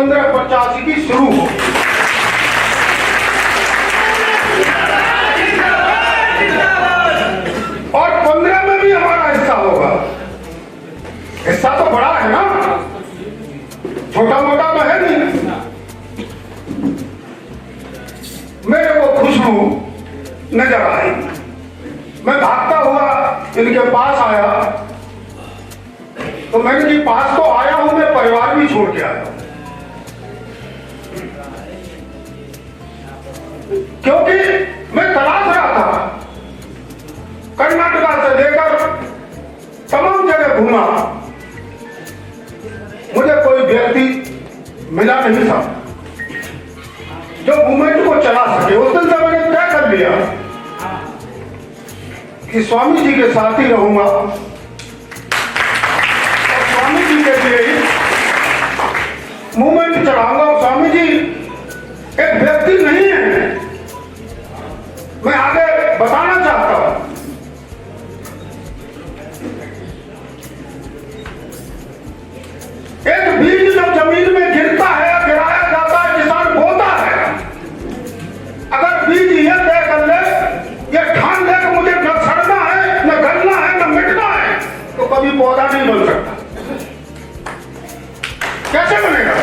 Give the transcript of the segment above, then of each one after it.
1585 की शुरू हो। और 15 में भी हमारा हिस्सा होगा। हिस्सा तो बड़ा है ना, छोटा मोटा तो है नहीं। मेरे को खुशबू नजर आई, मैं भागता हुआ इनके पास आया, तो मैं इनके पास तो आया हूं, मैं परिवार भी छोड़ के आया, क्योंकि मैं तलाश रहा था। कर्नाटका से लेकर तमाम जगह घूमा, मुझे कोई व्यक्ति मिला नहीं था जो मूवमेंट को चला सके। उस दिन से मैंने तय कर लिया कि स्वामी जी के साथ ही रहूंगा और स्वामी जी के लिए ही मूवमेंट चलाऊंगा। और स्वामी जी एक व्यक्ति नहीं है, मैं आगे बताना चाहता हूं। एक बीज जब जमीन में गिरता है, गिराया जाता है, किसान बोता है। अगर बीज ये तय कर ले, ये ठान ले कि मुझे न सड़ना है, न गलना है, न मिटना है, तो कभी पौधा नहीं बन सकता। कैसे बनेगा?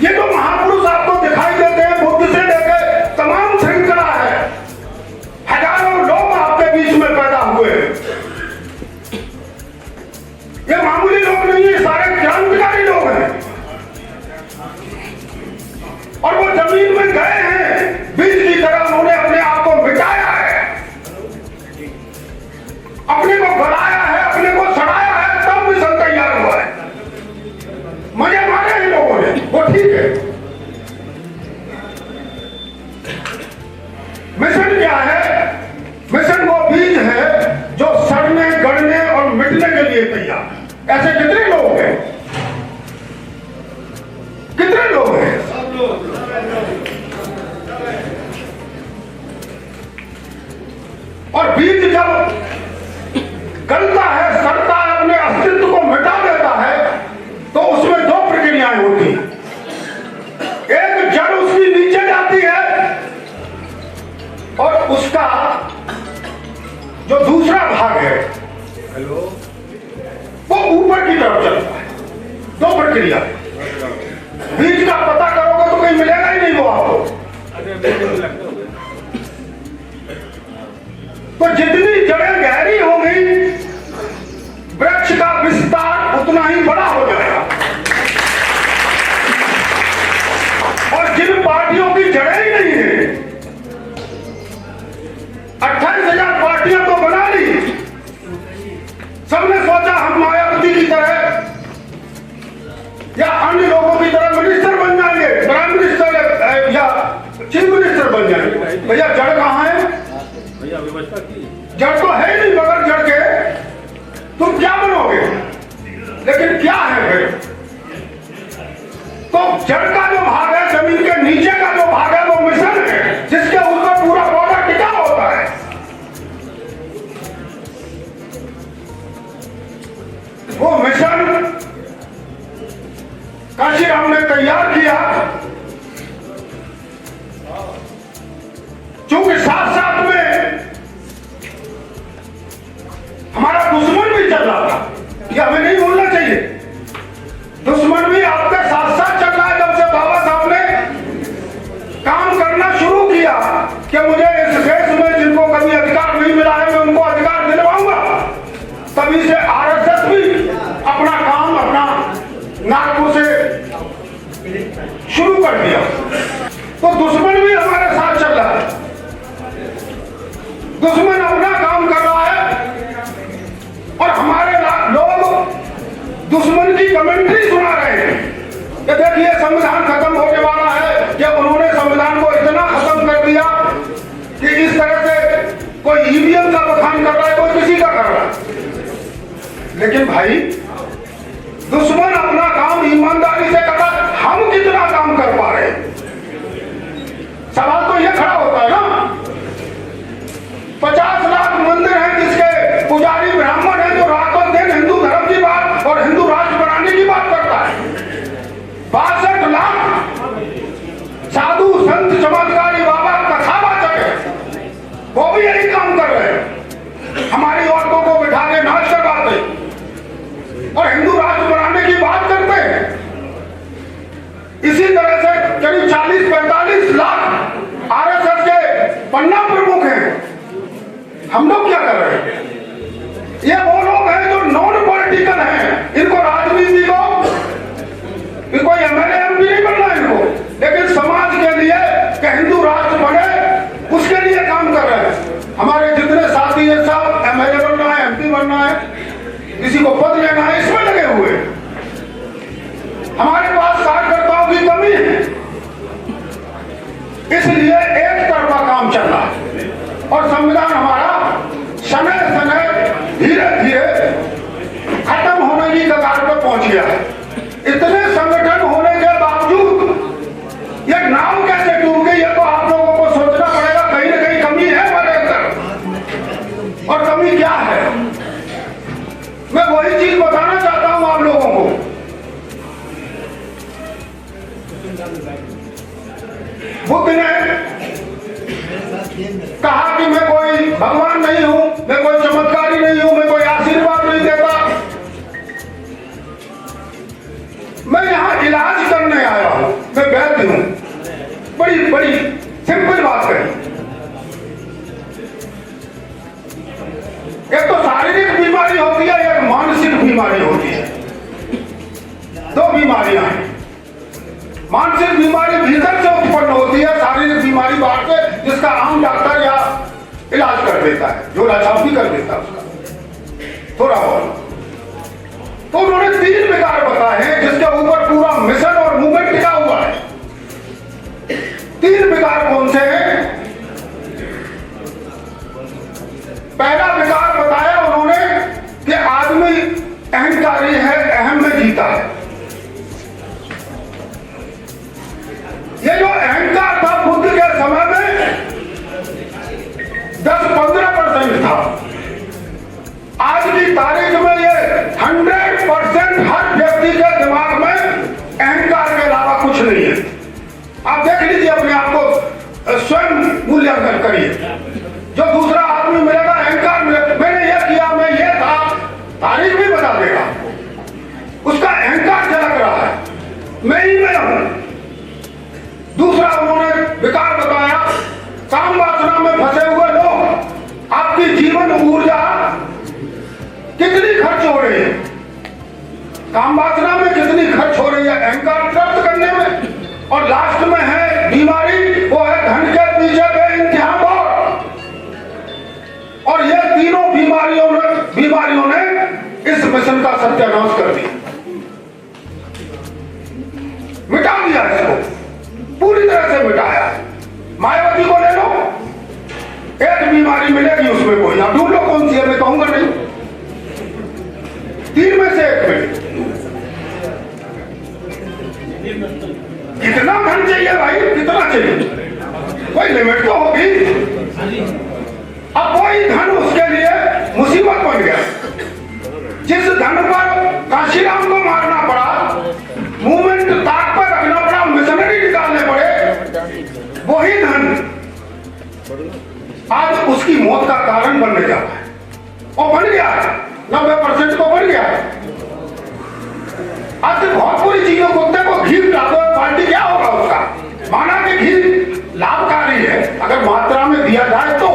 ये तो महापुरुष आपको दिखाई देते हैं, बुद्ध से लेकर तमाम श्रृंखला है, हजारों लोग आपके बीच में पैदा हुए। ये मामूली लोग नहीं है, सारे क्रांतिकारी लोग हैं। और वो जमीन में गए हैं, बीज की तरह उन्होंने अपने आप को मिटाया है, अपने को गलाया है, अपने को सड़ाया है, तब मिशन तैयार हुआ है। मजे मारे हैं लोगों ने, वो ठीक है। मिशन क्या है? मिशन वो बीज है जो सड़ने, गड़ने और मिटने के लिए तैयार है। ऐसे कितने लोग हैं? कितने लोग हैं? और बीज जब गलता है, सड़ता है, अपने अस्तित्व को मिटा देता है, तो उसमें दो प्रक्रियाएं होती हैं। एक, जड़ उसकी नीचे जाती है और उसका जो दूसरा भाग है वो ऊपर की तरफ चलता है। दो प्रक्रिया। बीज का पता करोगे तो कहीं मिलेगा ही नहीं वो आपको। तो जितनी जड़ें गहरी होंगी, वृक्ष का विस्तार उतना ही बड़ा हो जाएगा। और जिन पार्टियों की जड़ें ही नहीं है, 28,000 पार्टियां तो बना ली, सबने सोचा हम मायावती की तरह या अन्य लोगों की तरह मिनिस्टर बन जाएंगे, प्राइम मिनिस्टर या चीफ मिनिस्टर बन जाएंगे। भैया जड़ कहां है? जड़ तो है नहीं, बगैर जड़ के तुम क्या बनोगे? लेकिन क्या है फिर? तो जड़ का जो भाग है, जमीन के नीचे का जो भाग है, वो मिशन है, जिसके ऊपर पूरा पौधा टिका होता है। वो मिशन काशीराम ने तैयार किया, क्योंकि साथ साथ में हमारा दुश्मन भी चल रहा था। ये हमें नहीं भूलना चाहिए, दुश्मन भी आपके साथ साथ चल रहा है। जब से बाबा साहब ने काम करना शुरू किया कि मुझे इस देश में जिनको कभी अधिकार नहीं मिला है, मैं उनको अधिकार दिलवाऊंगा, तभी से आरएसएस भी अपना काम अपना नागपुर से शुरू कर दिया। तो दुश्मन भी हमारे साथ चल रहा है, दुश्मन अपना काम कर रहा है और हमारे लोग दुश्मन की कमेंट्री सुना रहे हैं कि देखिए संविधान खत्म होने वाला है, कि उन्होंने संविधान को इतना खत्म कर दिया कि इस तरह से कोई ईवीएम का बखान कर रहा है, कोई किसी का कर रहा है। लेकिन भाई दुश्मन अपना काम ईमानदारी से कर रहा है, हम कितना काम कर पा रहे हैं? सवाल तो यह खड़ा होता है ना। 50 लाख मंदिर हैं जिसके पुजारी ब्राह्मण हैं, जो रातों दिन हिंदू धर्म की बात और हिंदू राष्ट्र बनाने की बात करता है। बात संत चमत्कारी बाबा कथावाचक है, वो भी यही काम कर रहे हैं। हमारी औरतों को बिठा के नाच करवाते और हिंदू राष्ट्र बनाने की बात करते हैं। इसी तरह से करीब 40-45 लाख आरएसएस के पन्ना प्रमुख हैं। हम लोग क्या कर रहे हैं? ये वो लोग हैं जो नॉन पॉलिटिकल हैं। इनको राजनीति को कोई एमएलए एमपी नहीं बनना इनको, लेकिन समाज के लिए कि हिंदू राष्ट्र बने उसके लिए काम कर रहे हैं। हमारे जितने साथी हैं सब एमएलए बनना है, एमपी बनना है, किसी को पद लेना है, इसमें लगे हुए हैं। हमारे पास कार्यकर्ताओं की कमी है, इसलिए एक तरफा काम चल रहा है और संविधान हमारा समय समय धीरे धीरे खत्म होने की कगार पर पहुंच गया है। इतने संगठन होने के बावजूद ये नाव कैसे डूब गई, ये तो आप लोगों को सोचना पड़ेगा। कहीं ना कहीं कमी है हमारे अंदर, और कमी क्या है मैं वही चीज बताना चाहता हूं आप लोगों को। बुद्ध ने कहा कि मैं कोई भगवान नहीं हूं, मैं कोई चमत्कारी नहीं हूं, मैं कोई आशीर्वाद नहीं देता, मैं यहां इलाज करने आया हूं, मैं वैद्य हूं। बड़ी बड़ी सिंपल बात है। एक तो शारीरिक बीमारी होती है, एक मानसिक बीमारी होती है। दो बीमारियां हैं। मानसिक बीमारी भीतर से उत्पन्न होती है, शारीरिक बीमारी बाहर से, जिसका आम डॉक्टर या इलाज कर देता है, झोला छाप भी कर देता है उसका थोड़ा बहुत। तो उन्होंने 3 विकार बताए हैं जिसके ऊपर पूरा मिशन और मूवमेंट टिका हुआ है। 3 विकार कौन से हैं? पहला विकार बताया उन्होंने कि आदमी अहंकारी है, अहम में जीता है। ये जो अहंकार था बुद्ध के समय में 10-15% था। आज की तारीख में ये 100% हर व्यक्ति के दिमाग में अहंकार के अलावा कुछ नहीं है। आप देख लीजिए, अपने आप को स्वयं मूल्यांकन करिए। जो दूसरा आदमी मिलेगा अहंकार मिलेगा, मैंने ये किया, मैं ये था, तारीख भी बता देगा। उसका अहंकार झलक रहा है, मैं ही मैं हूं। दूसरा उन्होंने विकार बताया, काम वासना में फंसे हुए लोग, आपकी जीवन ऊर्जा कितनी खर्च हो रही है, काम वासना में कितनी खर्च हो रही है, अहंकार प्राप्त करने में। और लास्ट में है बीमारी, वो है धन के पीछे बेइंतहा दौड़। और ये तीनों बीमारियों ने इस मिशन का सत्यानाश कर दिया, मिटा दिया, इसको पूरी तरह से मिटाया। मायावती को ले लो, एक बीमारी मिलेगी उसमें कोई, आप ढूंढ लो कौन सी है, मैं कहूंगा नहीं, 3 में से एक मिले। कितना धन चाहिए भाई, कितना चाहिए, कोई लिमिट तो होगी। अब कोई धन उसके लिए मुसीबत बन गया। जिस धन पर काशीराम को मारना पड़ा, मूवमेंट ताक पर रखना पड़ा, मिशनरी निकालने पड़े, वही धन आज उसकी मौत का कारण बनने जा रहा है। और बन गया, 90% तो बन गया। आज बहुत बुरी चीजों, कुत्ते को घी पिला दो पार्टी, क्या होगा उसका? माना कि घी लाभकारी है, अगर मात्रा में दिया जाए तो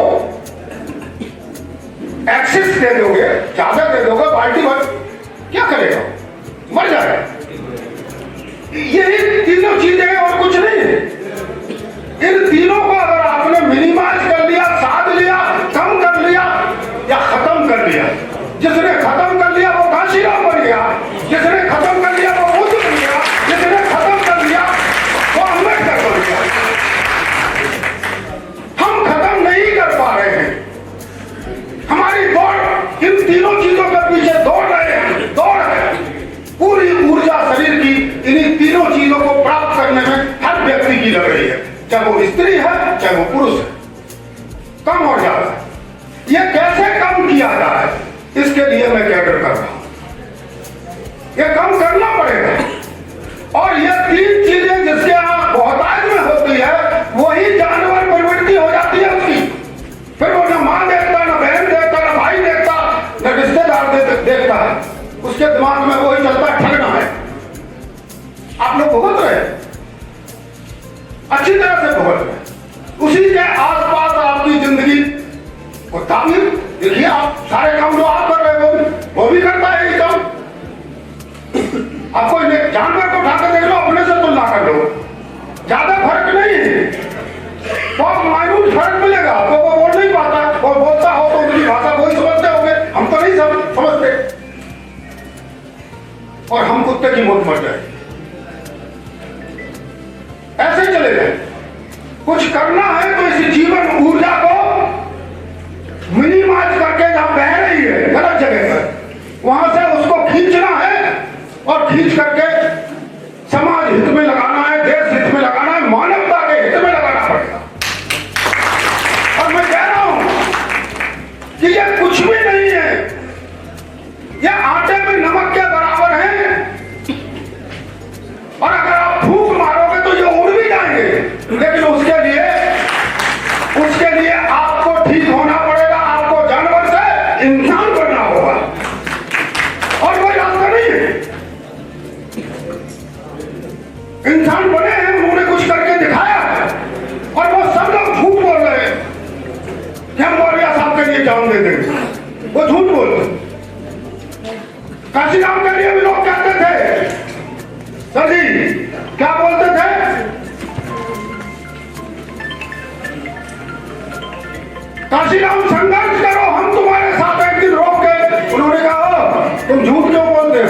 एक्सेस दे दोगे, ज्यादा दे दोगे, पार्टी भर क्या करेगा? मर जाएगा। यही तीनों चीजें और कुछ नहीं है। इन तीनों को अगर आपने मिनिमाइज कर लिया, साध लिया, कम कर लिया या खत्म कर लिया, जिसने खत्म कर लिया वो काशीराम बन गया, जिसने खत्म कर लिया वो बुद्ध बन गया, जिसने खत्म कर लिया वो अम्बेडकर बन गया। हम खत्म नहीं कर पा रहे हैं। हमारी दौड़ इन तीनों चीजों के पीछे दौड़ रहे हैं, दौड़ है। पूरी ऊर्जा शरीर की इन्हीं तीनों चीजों को प्राप्त करने में हर व्यक्ति की लग रही है, चाहे वो स्त्री है चाहे वो पुरुष है। कम हो जाता है, ये कैसे कम किया जाए, इसके लिए मैं कैडर कर रहा हूं। ये कम करना पड़ेगा। और ये 3 चीजें जिसके यहां बहुतायत में होती है, वो समझ रहे हैं, उसी के आसपास आपकी जिंदगी को तामीर। देखिए आप सारे काम जो आप कर रहे हो वो भी करता है ये काम। आपको जानवर को उठाकर देख लो, अपने से तुलना कर लो, ज्यादा फर्क नहीं है, बहुत माइन्यूट फर्क मिलेगा आपको। वो बोल नहीं पाता और बोलता हो तो उनकी भाषा वही समझते होंगे, हम तो नहीं समझते, और हम कुत्ते की मौत मर जाए। ऐसे चले गए। कुछ करना है तो इस जीवन ऊर्जा को मिनिमाइज करके जहां बह रही है गलत जगह पर, वहां से उसको खींचना है और खींच करके समाज हित में लगाना है, देश हित में लगाना है, मानवता के हित में लगाना पड़ेगा। और मैं कह रहा हूं कि ये कुछ भी नहीं है, ये आटे में नमक के बराबर है, और अगर आप फूंक मारोगे तो ये उड़ भी जाएंगे, लेकिन उसके लिए आपको ठीक होना पड़ेगा, आपको जानवर से इंसान बनना होगा, और कोई रास्ता नहीं है। इंसान बने हैं, उन्होंने कुछ करके दिखाया है, और वो सब लोग झूठ बोल रहे हैं कि हम मौर्य साहब के लिए जान दे देंगे, वो झूठ बोलते। काशीराम के लिए भी लोग कहते थे, सर जी क्या बोलते थे, काशीराम संघर्ष करो, हम तुम्हारे साथ एक दिन रोक गए। उन्होंने कहा तुम झूठ क्यों बोलते हो,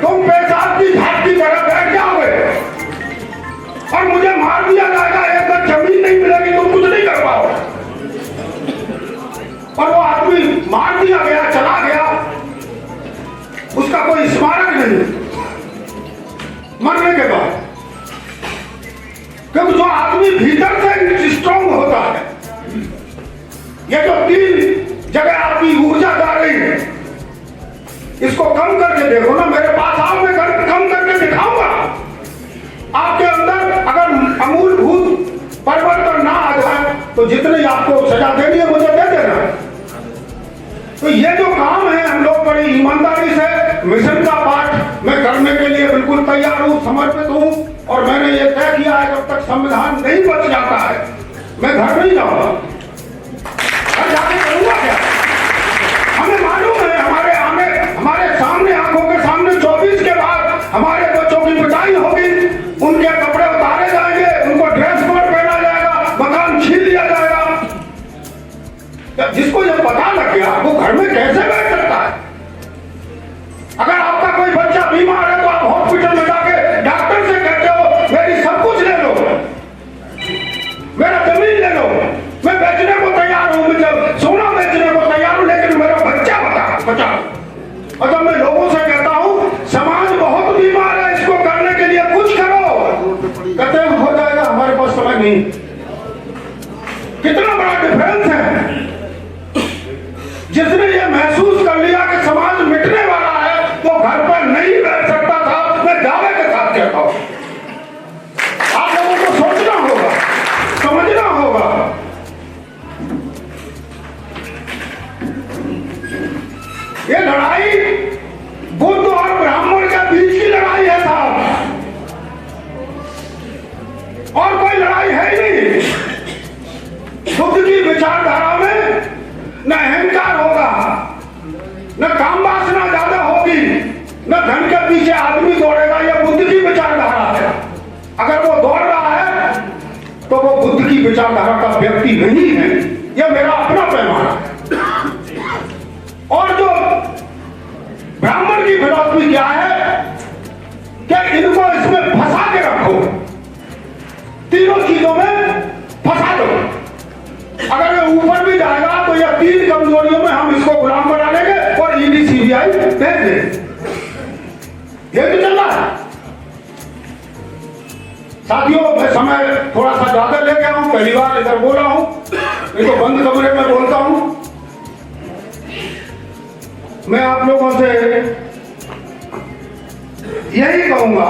तुम पेशाब की घाट की तरह बैठ जाओगे और मुझे मार दिया जाएगा, एक बार जमीन नहीं मिलेगी, तुम कुछ नहीं कर पाओगे। और वो आदमी मार दिया गया, चला गया, उसका कोई स्मारक नहीं मरने के बाद। क्योंकि जो आदमी भीतर से स्ट्रांग होता है, ये जो 3 जगह आपकी ऊर्जा जा रही है, इसको कम करके देखो ना, मेरे पास आओ, मैं कम करके दिखाऊंगा। आपके अंदर अगर अमूलभूत परिवर्तन ना आ जाए तो जितनी आपको सजा देनी है मुझे दे देना। तो ये जो काम है, हम लोग बड़ी ईमानदारी से मिशन का पाठ मैं करने के लिए बिल्कुल तैयार हूं, समर्पित हूं, और मैंने ये तय किया है जब तक संविधान नहीं बच जाता है मैं घर नहीं जाऊंगा। घर जाके करूंगा क्या? हमें मालूम है हमारे सामने, आंखों के सामने 24 के बाद हमारे बच्चों की पिटाई होगी, उनके कपड़े उतारे जाएंगे, उनको ड्रेस कोड पहना जाएगा, मकान छीन लिया जाएगा। जिसको ये पता लग गया वो घर में कैसे बैठ सकता है? अगर आपका कोई बच्चा बीमार है तो आप हॉस्पिटल में जाके डॉक्टर से कहते हो मेरी सब कुछ ले लो, मेरा जमीन ले लो, मैं बेचने को तैयार हूं, मैं सोना बेचने को तैयार हूं, लेकिन मेरा बच्चा बचा। और जब मैं लोगों से कहता हूं समाज बहुत बीमार है, इसको करने के लिए कुछ करो, कहते हैं हो जाएगा, हमारे पास समय नहीं। कितना बड़ा डिफरेंस है। जिसने ये महसूस कर लिया कि समाज मिटने वाला है वो घर पर नहीं बैठ सकता था, मैं दावे के साथ कहता हूं। आप लोगों को सोचना होगा, समझना होगा। ये लड़ाई बुद्ध और ब्राह्मण के बीच की लड़ाई है साहब, और कोई लड़ाई है ही नहीं। बुद्ध की विचारधारा में न अहंकार होगा, न काम वासना ज्यादा होगी, न धन के पीछे आदमी दौड़ेगा। यह बुद्ध की विचारधारा है। अगर वो दौड़ रहा है तो वो बुद्ध की विचारधारा का व्यक्ति नहीं है, यह मेरा अपना पैमाना है। और जो ब्राह्मण की फिलॉसफी क्या है कि इनको इसमें फंसा के रखो, तीनों चीजों में फंसा दो। अगर ये ऊपर भी जाएगा तो यह 3 कमजोरियों में हम इसको गुलाम बना लेंगे और ईडी सीबीआई भेज देंगे। ये भी चल रहा है साथियों। मैं समय थोड़ा सा ज्यादा ले गया हूं, पहली बार इधर बोला हूं, नहीं तो बंद कमरे में बोलता हूं। मैं आप लोगों से यही कहूंगा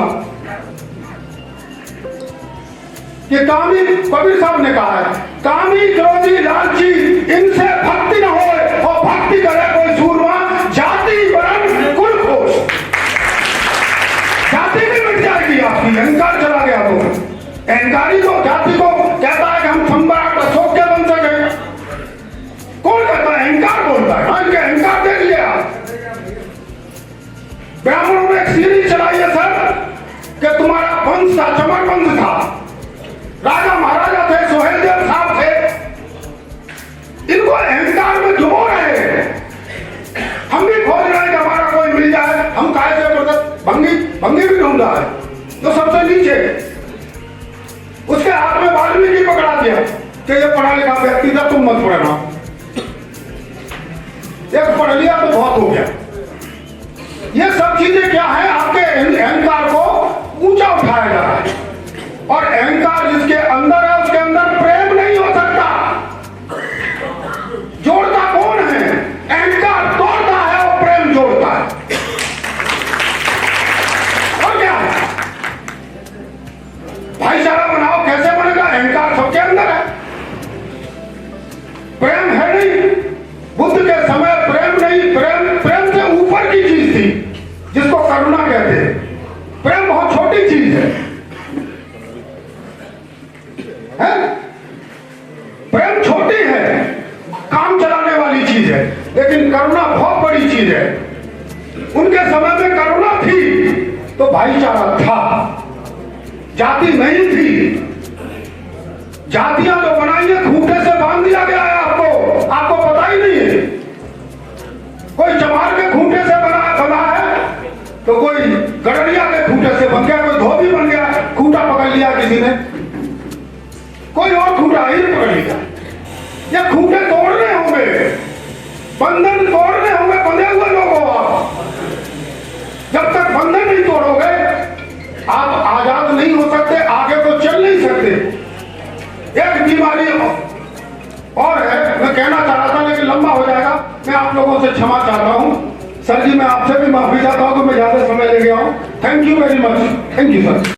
कि कामी, कबीर साहब ने कहा है, कामी क्रोधी लालची इनसे भक्ति न हो, और भक्ति करे कोई सूरमा, जाति वर्ण कुल खोज। जाति भी मिट जाएगी आपकी, अहंकार चला गया तो। अहंकारी को, जाति को कहता है कि हम सम्राट अशोक के बन सके। कौन कहता है? अहंकार बोलता है। हाँ, इनके अहंकार देख लिया। ब्राह्मणों ने एक सीरीज चलाई है सर कि तुम्हारा वंश था, चमर वंश था, राजा महाराजा थे, सोहेल देव साहब थे। इनको अहंकार में डुबो रहे हैं। हम भी खोज रहे हैं कि हमारा कोई मिल जाए। हम काहे से भंगी भी ढूंढ रहा है तो सबसे नीचे। उसके हाथ में वाल्मीकि पकड़ा दिया कि ये पढ़ा लिखा व्यक्ति था, तुम मत पढ़ना। एक पढ़ लिया तो बहुत हो गया। ये सब चीजें क्या है? आपके अहंकार को ऊंचा उठाया जा रहा है। और अहंकार जिसके अंदर है उसके अंदर प्रेम नहीं हो सकता। जोड़ता कौन है? अहंकार तोड़ता है और प्रेम जोड़ता है। और क्या है? भाईचारा बनाओ, कैसे बनेगा? अहंकार सबके अंदर है, प्रेम है नहीं। बुद्ध के समय प्रेम नहीं, प्रेम से ऊपर की चीज थी जिसको करुणा कहते हैं। प्रेम बहुत छोटी चीज है? प्रेम छोटी है, काम चलाने वाली चीज है, लेकिन करुणा बहुत बड़ी चीज है। उनके समय में करुणा थी तो भाईचारा था, जाति नहीं थी। जातियां जो बनाई है खूंटे से बांध दिया गया है। आपको पता ही नहीं है। कोई चमार के खूंटे से बना है तो कोई गडरिया के खूंटे से बन गया, कोई धोबी बन गया, खूंटा पकड़ लिया किसी ने, कोई और खूंटा ही पकड़ लिया। ये खूंटे तोड़ने होंगे, बंधन तोड़ने होंगे। बंधे हुए लोग हो आप। जब तक बंधन नहीं तोड़ोगे आप आजाद नहीं हो सकते, आगे तो चल नहीं सकते। एक बीमारी और है, मैं कहना चाह रहा था लेकिन लंबा हो जाएगा। मैं आप लोगों से क्षमा चाहता हूं। सर जी, मैं आपसे भी माफी चाहता हूं कि मैं ज्यादा समय ले गया हूं। Thank you very much. Thank you sir.